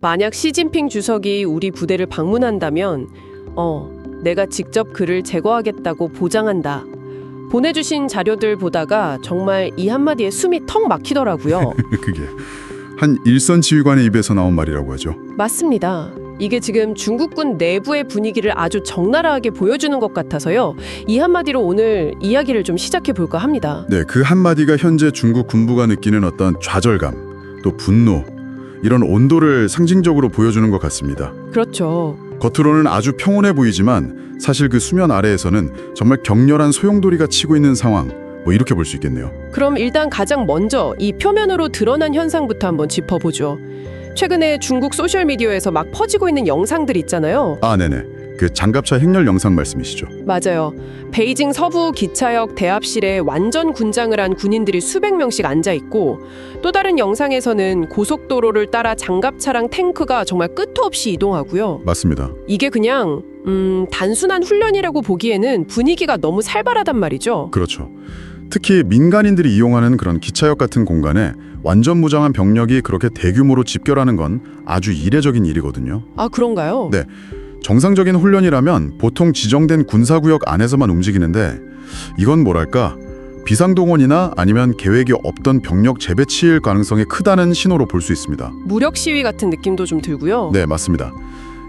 만약 시진핑 주석이 우리 부대를 방문한다면 내가 직접 그를 제거하겠다고 보장한다. 보내주신 자료들 보다가 정말 이 한마디에 숨이 턱 막히더라고요. 그게 한 일선 지휘관의 입에서 나온 말이라고 하죠. 맞습니다. 이게 지금 중국군 내부의 분위기를 아주 적나라하게 보여주는 것 같아서요. 이 한마디로 오늘 이야기를 좀 시작해 볼까 합니다. 네, 그 한마디가 현재 중국 군부가 느끼는 어떤 좌절감, 또 분노, 이런 온도를 상징적으로 보여주는 것 같습니다. 그렇죠. 겉으로는 아주 평온해 보이지만 사실 그 수면 아래에서는 정말 격렬한 소용돌이가 치고 있는 상황, 이렇게 볼 수 있겠네요. 그럼 일단 가장 먼저 이 표면으로 드러난 현상부터 한번 짚어보죠. 최근에 중국 소셜미디어에서 막 퍼지고 있는 영상들 있잖아요. 아, 네네. 그 장갑차 행렬 영상 말씀이시죠? 맞아요. 베이징 서부 기차역 대합실에 완전 군장을 한 군인들이 수백 명씩 앉아있고, 또 다른 영상에서는 고속도로를 따라 장갑차랑 탱크가 정말 끝도 없이 이동하고요. 맞습니다. 이게 그냥 단순한 훈련이라고 보기에는 분위기가 너무 살벌하단 말이죠. 그렇죠. 특히 민간인들이 이용하는 그런 기차역 같은 공간에 완전 무장한 병력이 그렇게 대규모로 집결하는 건 아주 이례적인 일이거든요. 아, 그런가요? 네. 정상적인 훈련이라면 보통 지정된 군사구역 안에서만 움직이는데 이건 뭐랄까 비상동원이나 아니면 계획이 없던 병력 재배치일 가능성이 크다는 신호로 볼 수 있습니다. 무력 시위 같은 느낌도 좀 들고요. 네, 맞습니다.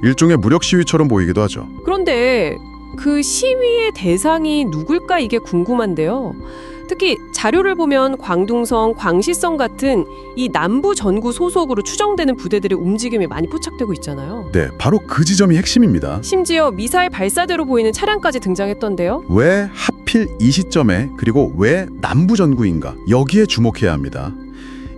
일종의 무력 시위처럼 보이기도 하죠. 그런데 그 시위의 대상이 누굴까 이게 궁금한데요. 특히 자료를 보면 광둥성, 광시성 같은 이 남부 전구 소속으로 추정되는 부대들의 움직임이 많이 포착되고 있잖아요. 네, 바로 그 지점이 핵심입니다. 심지어 미사일 발사대로 보이는 차량까지 등장했던데요. 왜 하필 이 시점에, 그리고 왜 남부 전구인가, 여기에 주목해야 합니다.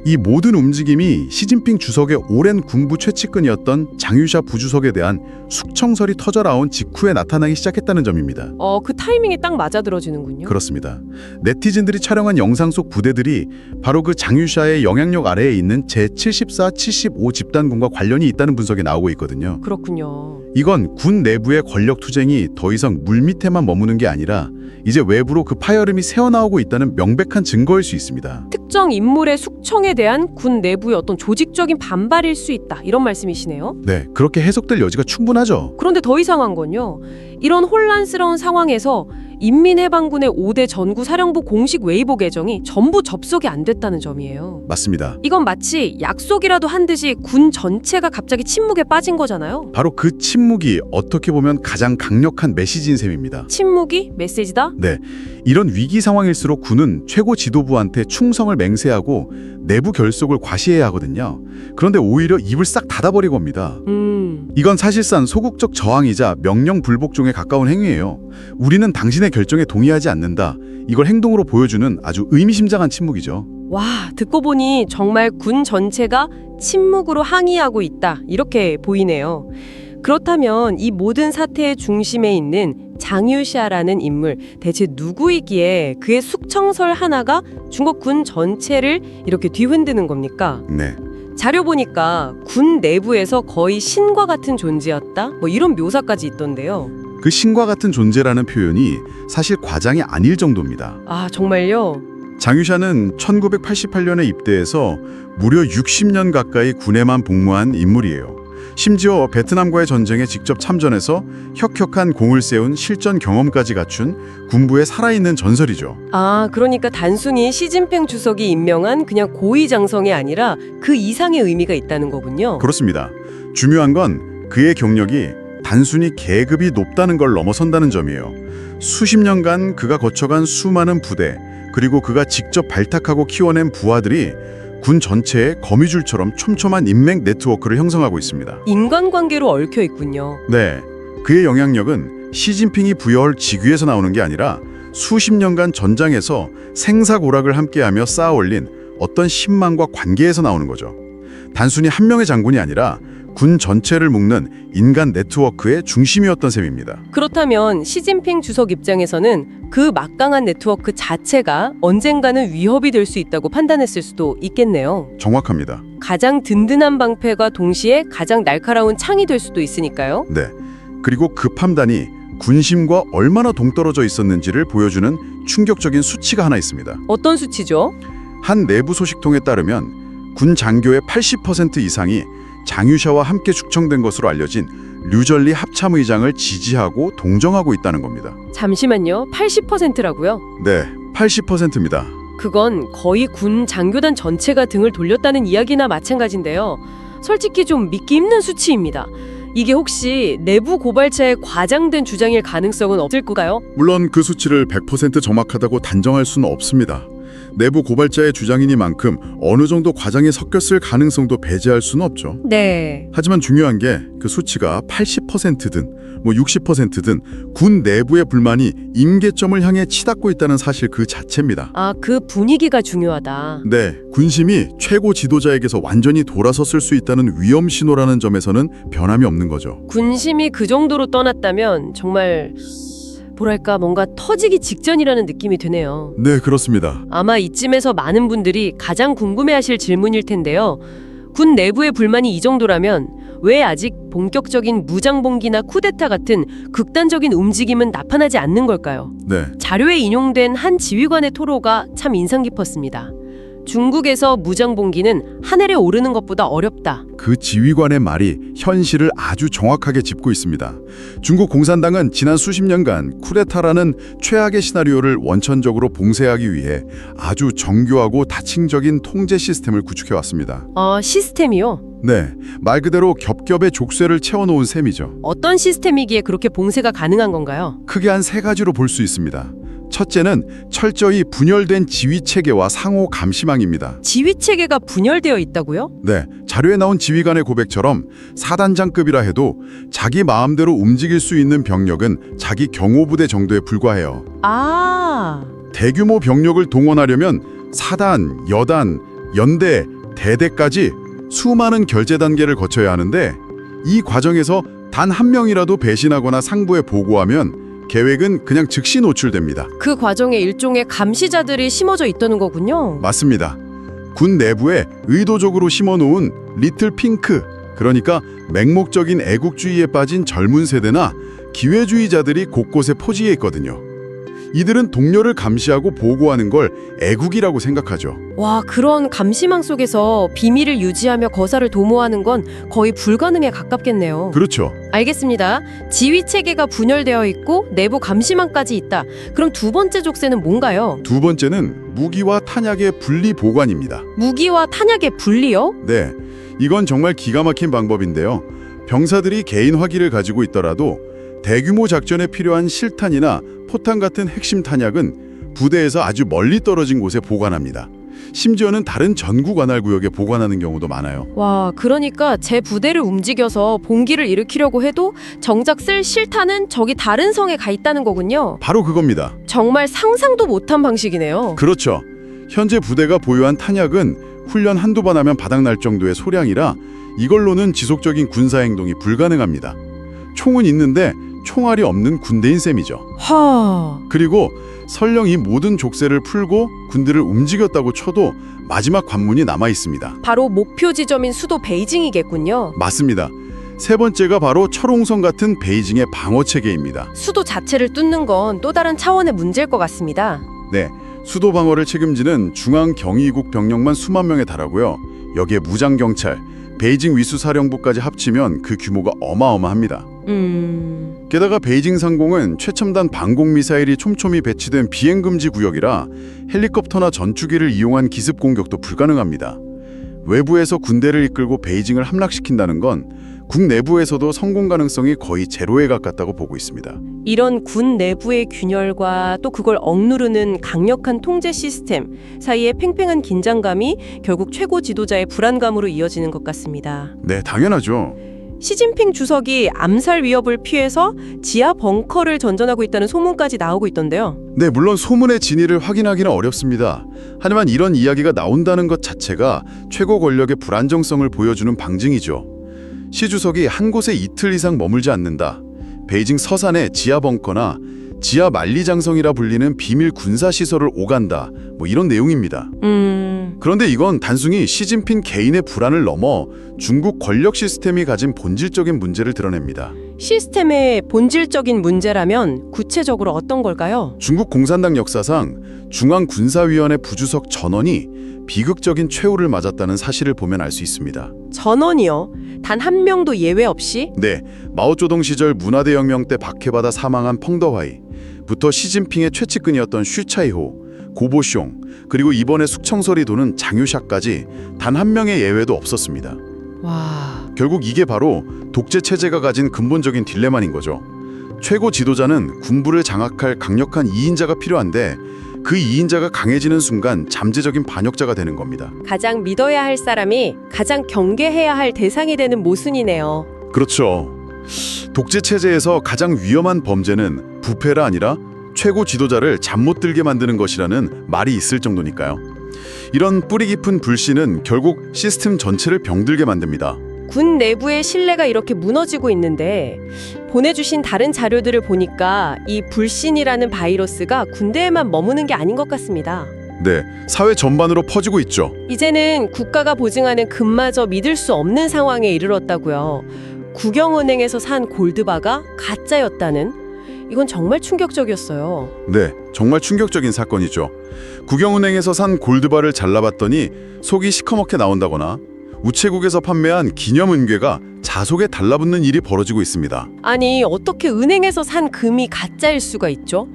이 모든 움직임이 시진핑 주석의 오랜 군부 최측근이었던 장유샤 부주석에 대한 숙청설이 터져 나온 직후에 나타나기 시작했다는 점입니다. 그 타이밍이 딱 맞아들어지는군요. 그렇습니다. 네티즌들이 촬영한 영상 속 부대들이 바로 그 장유샤의 영향력 아래에 있는 제74, 75 집단군과 관련이 있다는 분석이 나오고 있거든요. 그렇군요. 이건 군 내부의 권력 투쟁이 더 이상 물밑에만 머무는 게 아니라 이제 외부로 그 파열음이 새어나오고 있다는 명백한 증거일 수 있습니다. 특정 인물의 숙청에 대한 군 내부의 어떤 조직적인 반발일 수 있다, 이런 말씀이시네요. 네, 그렇게 해석될 여지가 충분하죠. 그런데 더 이상한 건요. 이런 혼란스러운 상황에서 인민해방군의 5대 전구 사령부 공식 웨이보 계정이 전부 접속이 안 됐다는 점이에요. 맞습니다. 이건 마치 약속이라도 한 듯이 군 전체가 갑자기 침묵에 빠진 거잖아요. 바로 그 침묵이 어떻게 보면 가장 강력한 메시지인 셈입니다. 침묵이 메시지다? 네, 이런 위기 상황일수록 군은 최고 지도부한테 충성을 맹세하고 내부 결속을 과시해야 하거든요. 그런데 오히려 입을 싹 닫아버리고 합니다. 이건 사실상 소극적 저항이자 명령 불복종에 가까운 행위예요. 우리는 당신의 결정에 동의하지 않는다. 이걸 행동으로 보여주는 아주 의미심장한 침묵이죠. 와, 듣고 보니 정말 군 전체가 침묵으로 항의하고 있다, 이렇게 보이네요. 그렇다면 이 모든 사태의 중심에 있는 장유샤라는 인물, 대체 누구이기에 그의 숙청설 하나가 중국 군 전체를 이렇게 뒤흔드는 겁니까? 네. 자료 보니까 군 내부에서 거의 신과 같은 존재였다? 이런 묘사까지 있던데요. 그 신과 같은 존재라는 표현이 사실 과장이 아닐 정도입니다. 아, 정말요? 장유샤는 1988년에 입대해서 무려 60년 가까이 군에만 복무한 인물이에요. 심지어 베트남과의 전쟁에 직접 참전해서 혁혁한 공을 세운 실전 경험까지 갖춘 군부의 살아있는 전설이죠. 아, 그러니까 단순히 시진핑 주석이 임명한 그냥 고위장성이 아니라 그 이상의 의미가 있다는 거군요. 그렇습니다. 중요한 건 그의 경력이 단순히 계급이 높다는 걸 넘어선다는 점이에요. 수십 년간 그가 거쳐간 수많은 부대, 그리고 그가 직접 발탁하고 키워낸 부하들이 군 전체에 거미줄처럼 촘촘한 인맥 네트워크를 형성하고 있습니다. 인간관계로 얽혀 있군요. 네, 그의 영향력은 시진핑이 부여할 직위에서 나오는 게 아니라 수십 년간 전장에서 생사고락을 함께하며 쌓아올린 어떤 신망과 관계에서 나오는 거죠. 단순히 한 명의 장군이 아니라 군 전체를 묶는 인간 네트워크의 중심이었던 셈입니다. 그렇다면 시진핑 주석 입장에서는 그 막강한 네트워크 자체가 언젠가는 위협이 될 수 있다고 판단했을 수도 있겠네요. 정확합니다. 가장 든든한 방패가 동시에 가장 날카로운 창이 될 수도 있으니까요. 네, 그리고 그 판단이 군심과 얼마나 동떨어져 있었는지를 보여주는 충격적인 수치가 하나 있습니다. 어떤 수치죠? 한 내부 소식통에 따르면 군 장교의 80% 이상이 장유샤와 함께 축청된 것으로 알려진 류절리 합참의장을 지지하고 동정하고 있다는 겁니다. 잠시만요. 80%라고요? 네, 80%입니다. 그건 거의 군 장교단 전체가 등을 돌렸다는 이야기나 마찬가지인데요. 솔직히 좀 믿기 힘든 수치입니다. 이게 혹시 내부 고발자의 과장된 주장일 가능성은 없을까요? 물론 그 수치를 100% 정확하다고 단정할 수는 없습니다. 내부 고발자의 주장이니만큼 어느 정도 과장이 섞였을 가능성도 배제할 수는 없죠. 네. 하지만 중요한 게 그 수치가 80%든 60%든 군 내부의 불만이 임계점을 향해 치닫고 있다는 사실 그 자체입니다. 아, 그 분위기가 중요하다. 네, 군심이 최고 지도자에게서 완전히 돌아섰을 수 있다는 위험 신호라는 점에서는 변함이 없는 거죠. 군심이 그 정도로 떠났다면 정말 뭐랄까 뭔가 터지기 직전이라는 느낌이 드네요. 네, 그렇습니다. 아마 이쯤에서 많은 분들이 가장 궁금해하실 질문일 텐데요. 군 내부의 불만이 이 정도라면 왜 아직 본격적인 무장봉기나 쿠데타 같은 극단적인 움직임은 나타나지 않는 걸까요? 네, 자료에 인용된 한 지휘관의 토로가 참 인상 깊었습니다. 중국에서 무장봉기는 하늘에 오르는 것보다 어렵다. 그 지휘관의 말이 현실을 아주 정확하게 짚고 있습니다. 중국 공산당은 지난 수십 년간 쿠데타라는 최악의 시나리오를 원천적으로 봉쇄하기 위해 아주 정교하고 다층적인 통제 시스템을 구축해왔습니다. 시스템이요? 네, 말 그대로 겹겹의 족쇄를 채워놓은 셈이죠. 어떤 시스템이기에 그렇게 봉쇄가 가능한 건가요? 크게 한 세 가지로 볼 수 있습니다. 첫째는 철저히 분열된 지휘체계와 상호 감시망입니다. 지휘체계가 분열되어 있다고요? 네, 자료에 나온 지휘관의 고백처럼 사단장급이라 해도 자기 마음대로 움직일 수 있는 병력은 자기 경호부대 정도에 불과해요. 아, 대규모 병력을 동원하려면 사단, 여단, 연대, 대대까지 수많은 결제 단계를 거쳐야 하는데 이 과정에서 단 한 명이라도 배신하거나 상부에 보고하면 계획은 그냥 즉시 노출됩니다. 그 과정에 일종의 감시자들이 심어져 있다는 거군요. 맞습니다. 군 내부에 의도적으로 심어놓은 리틀 핑크, 그러니까 맹목적인 애국주의에 빠진 젊은 세대나 기회주의자들이 곳곳에 포지해 있거든요. 이들은 동료를 감시하고 보고하는 걸 애국이라고 생각하죠. 와, 그런 감시망 속에서 비밀을 유지하며 거사를 도모하는 건 거의 불가능에 가깝겠네요. 그렇죠. 알겠습니다. 지휘체계가 분열되어 있고 내부 감시망까지 있다. 그럼 두 번째 족쇄는 뭔가요? 두 번째는 무기와 탄약의 분리 보관입니다. 무기와 탄약의 분리요? 네, 이건 정말 기가 막힌 방법인데요. 병사들이 개인 화기를 가지고 있더라도 대규모 작전에 필요한 실탄이나 포탄 같은 핵심 탄약은 부대에서 아주 멀리 떨어진 곳에 보관합니다. 심지어는 다른 전구 관할 구역에 보관하는 경우도 많아요. 와, 그러니까 제 부대를 움직여서 봉기를 일으키려고 해도 정작 쓸 실탄은 저기 다른 성에 가 있다는 거군요. 바로 그겁니다. 정말 상상도 못한 방식이네요. 그렇죠. 현재 부대가 보유한 탄약은 훈련 한두 번 하면 바닥날 정도의 소량이라 이걸로는 지속적인 군사행동이 불가능합니다. 총은 있는데 총알이 없는 군대인 셈이죠. 그리고 설령 이 모든 족쇄를 풀고 군대를 움직였다고 쳐도 마지막 관문이 남아 있습니다. 바로 목표 지점인 수도 베이징이겠군요. 맞습니다. 세 번째가 바로 철옹성 같은 베이징의 방어 체계입니다. 수도 자체를 뚫는 건 또 다른 차원의 문제일 것 같습니다. 네, 수도 방어를 책임지는 중앙경위국 병력만 수만 명에 달하고요. 여기에 무장경찰, 베이징 위수사령부까지 합치면 그 규모가 어마어마합니다. 게다가 베이징 상공은 최첨단 방공미사일이 촘촘히 배치된 비행금지 구역이라 헬리콥터나 전투기를 이용한 기습 공격도 불가능합니다. 외부에서 군대를 이끌고 베이징을 함락시킨다는 건 국 내부에서도 성공 가능성이 거의 제로에 가깝다고 보고 있습니다. 이런 군 내부의 균열과 또 그걸 억누르는 강력한 통제 시스템 사이의 팽팽한 긴장감이 결국 최고 지도자의 불안감으로 이어지는 것 같습니다. 네, 당연하죠. 시진핑 주석이 암살 위협을 피해서 지하 벙커를 전전하고 있다는 소문까지 나오고 있던데요. 네, 물론 소문의 진위를 확인하기는 어렵습니다. 하지만 이런 이야기가 나온다는 것 자체가 최고 권력의 불안정성을 보여주는 방증이죠. 시 주석이 한 곳에 이틀 이상 머물지 않는다. 베이징 서산의 지하 벙커나 지하 만리장성이라 불리는 비밀 군사시설을 오간다. 이런 내용입니다. 그런데 이건 단순히 시진핑 개인의 불안을 넘어 중국 권력 시스템이 가진 본질적인 문제를 드러냅니다. 시스템의 본질적인 문제라면 구체적으로 어떤 걸까요? 중국 공산당 역사상 중앙군사위원회 부주석 전원이 비극적인 최후를 맞았다는 사실을 보면 알 수 있습니다. 전원이요. 단 한 명도 예외 없이? 네, 마오쩌둥 시절 문화대혁명 때 박해받아 사망한 펑더화이부터 시진핑의 최측근이었던 슈차이호, 고보숑, 그리고 이번에 숙청설이 도는 장유샤까지 단 한 명의 예외도 없었습니다. 와... 결국 이게 바로 독재 체제가 가진 근본적인 딜레마인 거죠. 최고 지도자는 군부를 장악할 강력한 2인자가 필요한데 그 2인자가 강해지는 순간 잠재적인 반역자가 되는 겁니다. 가장 믿어야 할 사람이 가장 경계해야 할 대상이 되는 모순이네요. 그렇죠. 독재 체제에서 가장 위험한 범죄는 부패가 아니라 최고 지도자를 잠 못 들게 만드는 것이라는 말이 있을 정도니까요. 이런 뿌리 깊은 불신은 결국 시스템 전체를 병들게 만듭니다. 군 내부의 신뢰가 이렇게 무너지고 있는데 보내주신 다른 자료들을 보니까 이 불신이라는 바이러스가 군대에만 머무는 게 아닌 것 같습니다. 네, 사회 전반으로 퍼지고 있죠. 이제는 국가가 보증하는 금마저 믿을 수 없는 상황에 이르렀다고요. 국영은행에서 산 골드바가 가짜였다는? 이건 정말 충격적이었어요. 네, 정말 충격적인 사건이죠. 국영은행에서 산 골드바를 잘라봤더니 속이 시커멓게 나온다거나 우체국에서 판매한 기념은괴가 자석에 달라붙는 일이 벌어지고 있습니다. 아니, 어떻게 은행에서 산 금이 가짜일 수가 있죠?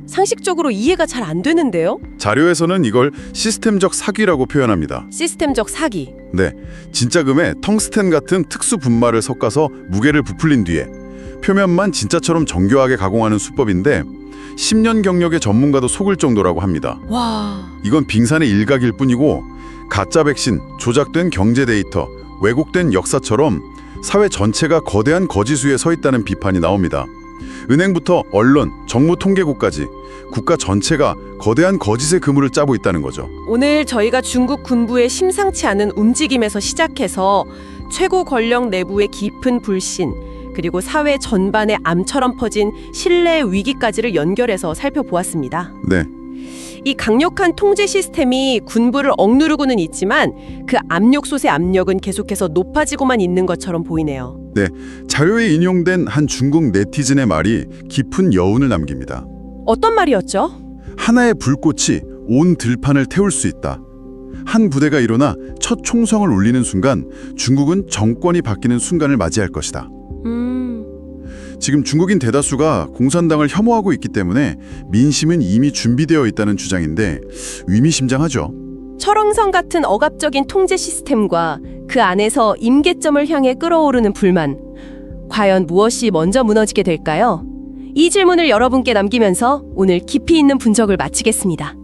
상식적으로 이해가 잘 안 되는데요? 자료에서는 이걸 시스템적 사기라고 표현합니다. 시스템적 사기. 네, 진짜 금에 텅스텐 같은 특수 분말을 섞어서 무게를 부풀린 뒤에 표면만 진짜처럼 정교하게 가공하는 수법인데 10년 경력의 전문가도 속을 정도라고 합니다. 와... 이건 빙산의 일각일 뿐이고 가짜 백신, 조작된 경제 데이터, 왜곡된 역사처럼 사회 전체가 거대한 거짓 위에 서 있다는 비판이 나옵니다. 은행부터 언론, 정무통계국까지 국가 전체가 거대한 거짓의 그물을 짜고 있다는 거죠. 오늘 저희가 중국 군부의 심상치 않은 움직임에서 시작해서 최고 권력 내부의 깊은 불신, 그리고 사회 전반에 암처럼 퍼진 신뢰 위기까지를 연결해서 살펴보았습니다. 네. 이 강력한 통제 시스템이 군부를 억누르고는 있지만 그 압력솥의 압력은 계속해서 높아지고만 있는 것처럼 보이네요. 네, 자료에 인용된 한 중국 네티즌의 말이 깊은 여운을 남깁니다. 어떤 말이었죠? 하나의 불꽃이 온 들판을 태울 수 있다. 한 부대가 일어나 첫 총성을 울리는 순간 중국은 정권이 바뀌는 순간을 맞이할 것이다. 지금 중국인 대다수가 공산당을 혐오하고 있기 때문에 민심은 이미 준비되어 있다는 주장인데 의미심장하죠. 철옹성 같은 억압적인 통제 시스템과 그 안에서 임계점을 향해 끓어오르는 불만. 과연 무엇이 먼저 무너지게 될까요? 이 질문을 여러분께 남기면서 오늘 깊이 있는 분석을 마치겠습니다.